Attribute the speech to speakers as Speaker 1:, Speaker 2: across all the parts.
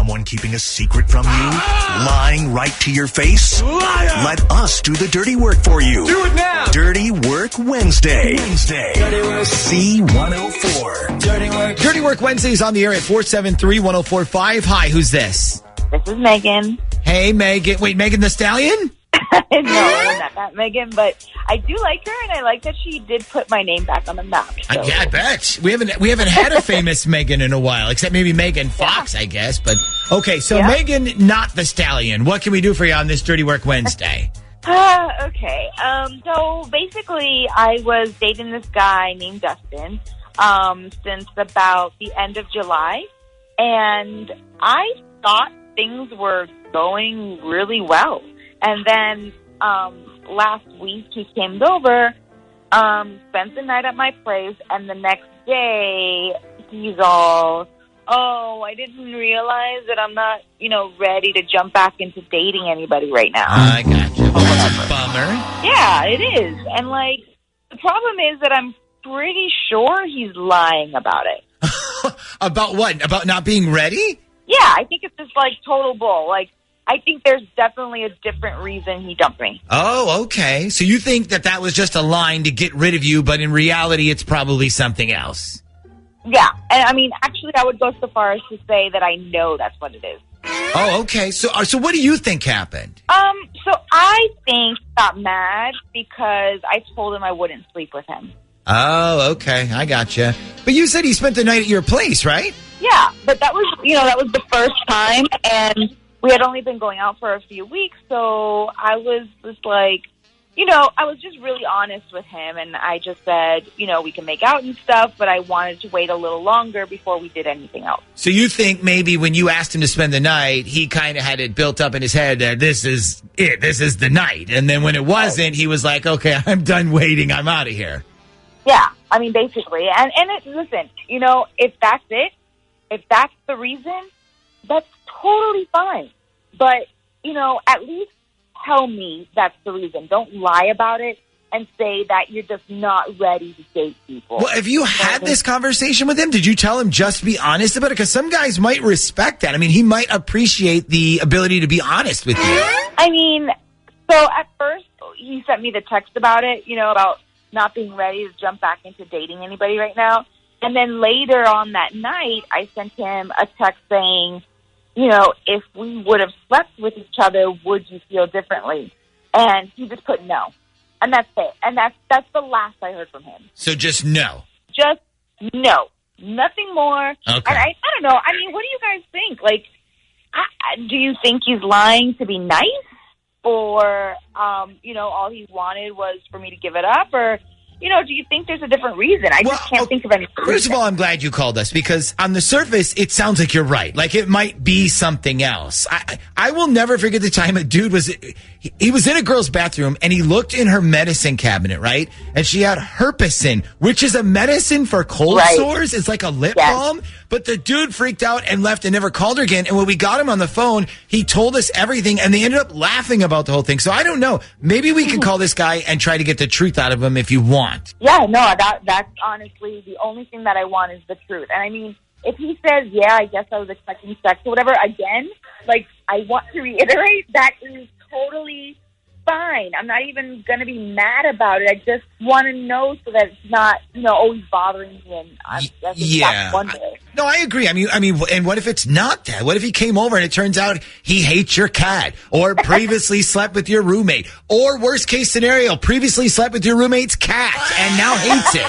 Speaker 1: someone keeping a secret from you? Lying right to your face?
Speaker 2: Liar!
Speaker 1: Let us do the dirty work for you.
Speaker 2: Do it now!
Speaker 1: Dirty Work Wednesday. C104.
Speaker 3: Dirty Work Wednesday is on the air at 473-1045. Hi, who's this?
Speaker 4: This is Megan.
Speaker 3: Hey, Megan. Wait, Megan the Stallion?
Speaker 4: No, not that Megan, but I do like her, and I like that she did put my name back on the map. So.
Speaker 3: Yeah, I bet. We haven't had a famous Megan in a while, except maybe Megan Fox, I guess. But okay, so Megan, not the Stallion. What can we do for you on this Dirty Work Wednesday?
Speaker 4: Okay. So basically, I was dating this guy named Dustin since about the end of July, and I thought things were going really well. And then last week he came over, spent the night at my place, and the next day he's all, I didn't realize that I'm not, ready to jump back into dating anybody right now.
Speaker 3: I gotcha. Well, that's a bummer.
Speaker 4: Yeah, it is. And, the problem is that I'm pretty sure he's lying about it.
Speaker 3: About what? About not being ready?
Speaker 4: Yeah, I think it's just, total bull. I think there's definitely a different reason he dumped me.
Speaker 3: Oh, okay. So you think that was just a line to get rid of you, but in reality, it's probably something else.
Speaker 4: Yeah. And, actually, I would go so far as to say that I know that's what it is.
Speaker 3: Oh, okay. So what do you think happened?
Speaker 4: So I think he got mad because I told him I wouldn't sleep with him.
Speaker 3: Oh, okay. I gotcha. But you said he spent the night at your place, right?
Speaker 4: Yeah, but that was the first time, and we had only been going out for a few weeks, so I was just I was just really honest with him, and I just said, we can make out and stuff, but I wanted to wait a little longer before we did anything else.
Speaker 3: So you think maybe when you asked him to spend the night, he kind of had it built up in his head that this is it, this is the night, and then when it wasn't, he was like, okay, I'm done waiting, I'm out of here.
Speaker 4: Yeah, basically, listen, if that's it, if that's the reason, that's totally fine. But, at least tell me that's the reason. Don't lie about it and say that you're just not ready to date people.
Speaker 3: Well, have you had this conversation with him? Did you tell him just be honest about it? Because some guys might respect that. He might appreciate the ability to be honest with you.
Speaker 4: So at first he sent me the text about it, about not being ready to jump back into dating anybody right now. And then later on that night, I sent him a text saying, if we would have slept with each other, would you feel differently? And he just put no. And that's it. And that's the last I heard from him.
Speaker 3: So just no.
Speaker 4: Just no. Nothing more.
Speaker 3: Okay.
Speaker 4: And I don't know. What do you guys think? Do you think he's lying to be nice? Or, all he wanted was for me to give it up? Or, do you think there's a different reason? I just can't think of any reason.
Speaker 3: First of all, I'm glad you called us because on the surface, it sounds like you're right. It might be something else. I will never forget the time a dude he was in a girl's bathroom and he looked in her medicine cabinet, right? And she had Herpecin, which is a medicine for cold sores. It's like a lip balm. But the dude freaked out and left and never called her again. And when we got him on the phone, he told us everything and they ended up laughing about the whole thing. So I don't know. Maybe we can call this guy and try to get the truth out of him if you want.
Speaker 4: Yeah, no, that's honestly the only thing that I want is the truth. And if he says, yeah, I guess I was expecting sex or whatever, again, I want to reiterate, that is totally fine. I'm not even going to be mad about it. I just want to know so that it's not, always bothering me. And that's
Speaker 3: No, I agree. And what if it's not that? What if he came over and it turns out he hates your cat or previously slept with your roommate or worst case scenario, previously slept with your roommate's cat and now hates it?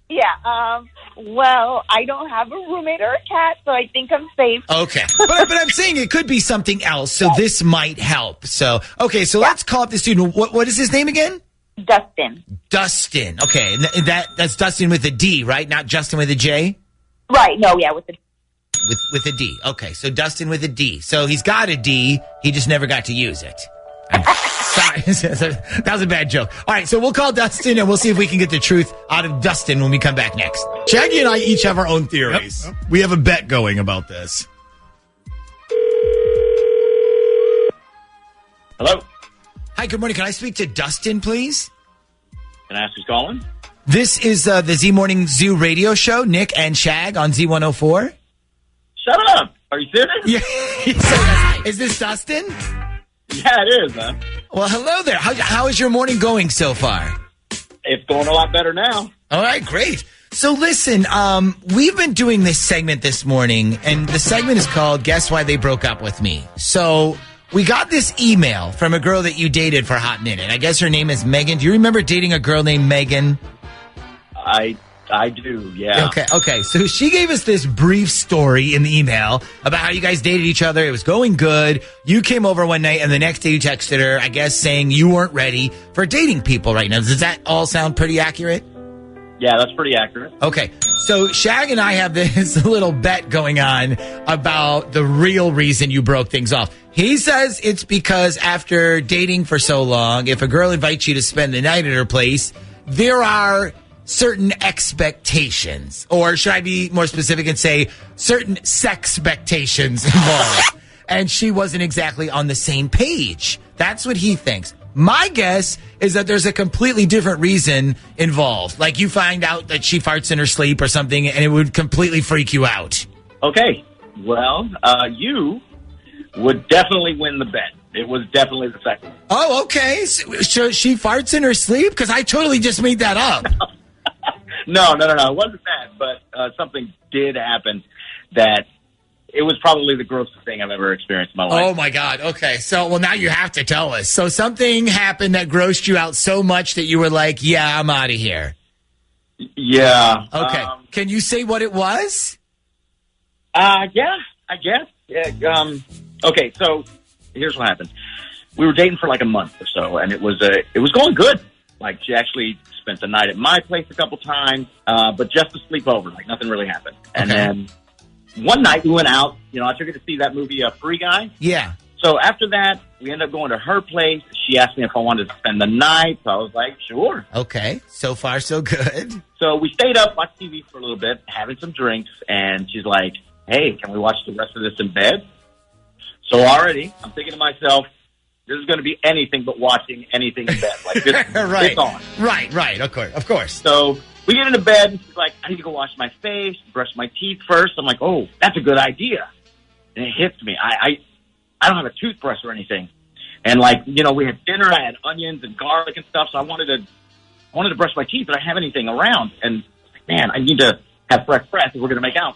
Speaker 4: Yeah. Well, I don't have a roommate or a cat, so I think I'm safe.
Speaker 3: Okay. But I'm saying it could be something else, so this might help. So, okay, so let's call up the student. What is his name again?
Speaker 4: Dustin.
Speaker 3: Dustin. Okay, and that's Dustin with a D, right? Not Justin with a J?
Speaker 4: Right, no, yeah, with a D.
Speaker 3: With a D. Okay, so Dustin with a D. So he's got a D, he just never got to use it. I'm sorry. That was a bad joke. All right, so we'll call Dustin and we'll see if we can get the truth out of Dustin when we come back next.
Speaker 5: Shaggy and I each have our own theories. Yep. We have a bet going about this.
Speaker 6: Hello?
Speaker 3: Hi, good morning. Can I speak to Dustin, please?
Speaker 6: Can I ask who's calling?
Speaker 3: This is the Z Morning Zoo radio show, Nick and Shag on Z104.
Speaker 6: Shut up. Are you serious?
Speaker 3: Yeah. Is this Dustin?
Speaker 6: Yeah, it is, man.
Speaker 3: Well, hello there. How is your morning going so far?
Speaker 6: It's going a lot better now.
Speaker 3: All right, great. So listen, we've been doing this segment this morning, and the segment is called Guess Why They Broke Up With Me. So we got this email from a girl that you dated for a hot minute. I guess her name is Megan. Do you remember dating a girl named Megan?
Speaker 6: I do, yeah.
Speaker 3: Okay. So she gave us this brief story in the email about how you guys dated each other. It was going good. You came over one night, and the next day you texted her, I guess, saying you weren't ready for dating people right now. Does that all sound pretty accurate?
Speaker 6: Yeah, that's pretty accurate.
Speaker 3: Okay, so Shag and I have this little bet going on about the real reason you broke things off. He says it's because after dating for so long, if a girl invites you to spend the night at her place, there are certain expectations. Or should I be more specific and say certain sexpectations involved? And she wasn't exactly on the same page. That's what he thinks. My guess is that there's a completely different reason involved. Like you find out that she farts in her sleep or something, and it would completely freak you out.
Speaker 6: Okay, well, you would definitely win the bet. It was definitely the second.
Speaker 3: Oh, okay. So she farts in her sleep? Because I totally just made that up.
Speaker 6: No. It wasn't that, but something did happen that it was probably the grossest thing I've ever experienced in my life.
Speaker 3: Oh, my God. Okay. So, well, now you have to tell us. So something happened that grossed you out so much that you were like, yeah, I'm out of here.
Speaker 6: Yeah.
Speaker 3: Okay. Can you say what it was?
Speaker 6: Yeah, I guess. Yeah. Okay, so here's what happened. We were dating for like a month or so, and it was going good. Like, she actually spent the night at my place a couple times, but just to sleep over. Like, nothing really happened. And then one night we went out. You know, I took her to see that movie, Free Guy.
Speaker 3: Yeah.
Speaker 6: So after that, we ended up going to her place. She asked me if I wanted to spend the night. So I was like, sure.
Speaker 3: Okay. So far, so good.
Speaker 6: So we stayed up, watched TV for a little bit, having some drinks. And she's like, hey, can we watch the rest of this in bed? So already, I'm thinking to myself, this is going to be anything but watching anything in bed. Like, this,
Speaker 3: right.
Speaker 6: it's on.
Speaker 3: Right. Of course.
Speaker 6: So we get into bed, and she's like, I need to go wash my face, brush my teeth first. I'm like, oh, that's a good idea. And it hits me. I don't have a toothbrush or anything. And, like, you know, we had dinner. I had onions and garlic and stuff, so I wanted to brush my teeth, but I didn't have anything around. And, man, I need to have fresh breath if we're going to make out.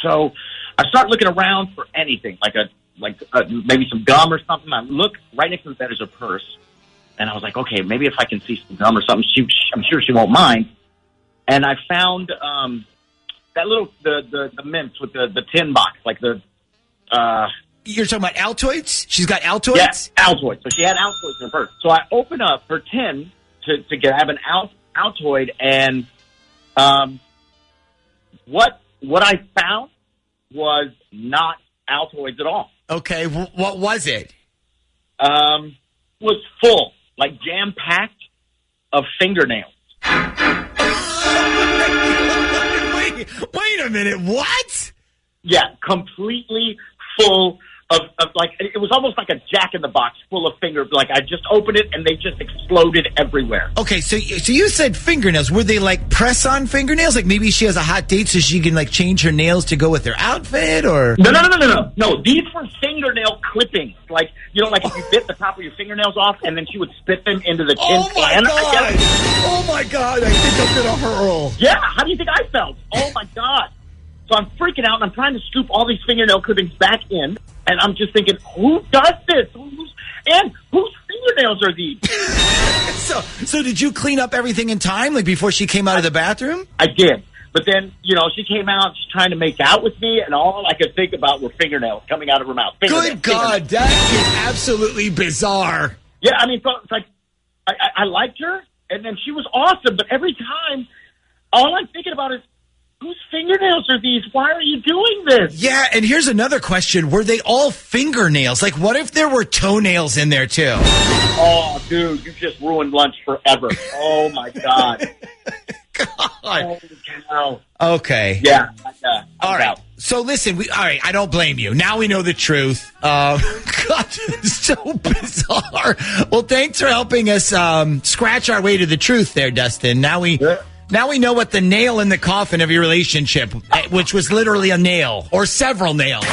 Speaker 6: So I start looking around for anything, like maybe some gum or something. I look right next to the bed is her purse, and I was like, okay, maybe if I can see some gum or something, I'm sure she won't mind. And I found that little the mints with the tin box, like the.
Speaker 3: You're talking about Altoids? She's got Altoids?
Speaker 6: Yeah, Altoids. So she had Altoids in her purse. So I open up her tin to have an Altoid, and what I found was not Altoids at all.
Speaker 3: Okay, what was it?
Speaker 6: Was full, like jam-packed of fingernails.
Speaker 3: Wait a minute, what?
Speaker 6: Yeah, completely full of like, it was almost like a jack-in-the-box full of fingers. Like, I just opened it, and they just exploded everywhere.
Speaker 3: Okay, so you said fingernails. Were they, like, press-on fingernails? Like, maybe she has a hot date so she can, like, change her nails to go with her outfit, or?
Speaker 6: No. No, these were fingernail clippings. Like, you know, like if you bit the top of your fingernails off, and then she would spit them into the tin can.
Speaker 3: Oh, my God. I think I'm going to hurl.
Speaker 6: Yeah, how do you think I felt? Oh, my God. So I'm freaking out, and I'm trying to scoop all these fingernail clippings back in, and I'm just thinking, who does this? Whose fingernails are these?
Speaker 3: So did you clean up everything in time, like before she came out of the bathroom?
Speaker 6: I did. But then, you know, she came out, she's trying to make out with me, and all I could think about were fingernails coming out of her mouth.
Speaker 3: Good God, that is absolutely bizarre.
Speaker 6: Yeah, I mean, so it's like, I liked her, and then she was awesome, but every time, all I'm thinking about is, whose fingernails are these? Why are you doing this?
Speaker 3: Yeah, and here's another question. Were they all fingernails? Like, what if there were toenails in there, too?
Speaker 6: Oh, dude, you just ruined lunch forever. Oh, my God.
Speaker 3: God.
Speaker 6: Oh,
Speaker 3: okay.
Speaker 6: Yeah.
Speaker 3: All right. So listen, all right, I don't blame you. Now we know the truth. God, it's so bizarre. Well, thanks for helping us scratch our way to the truth there, Dustin. Now we Now we know what the nail in the coffin of your relationship, which was literally a nail or several nails.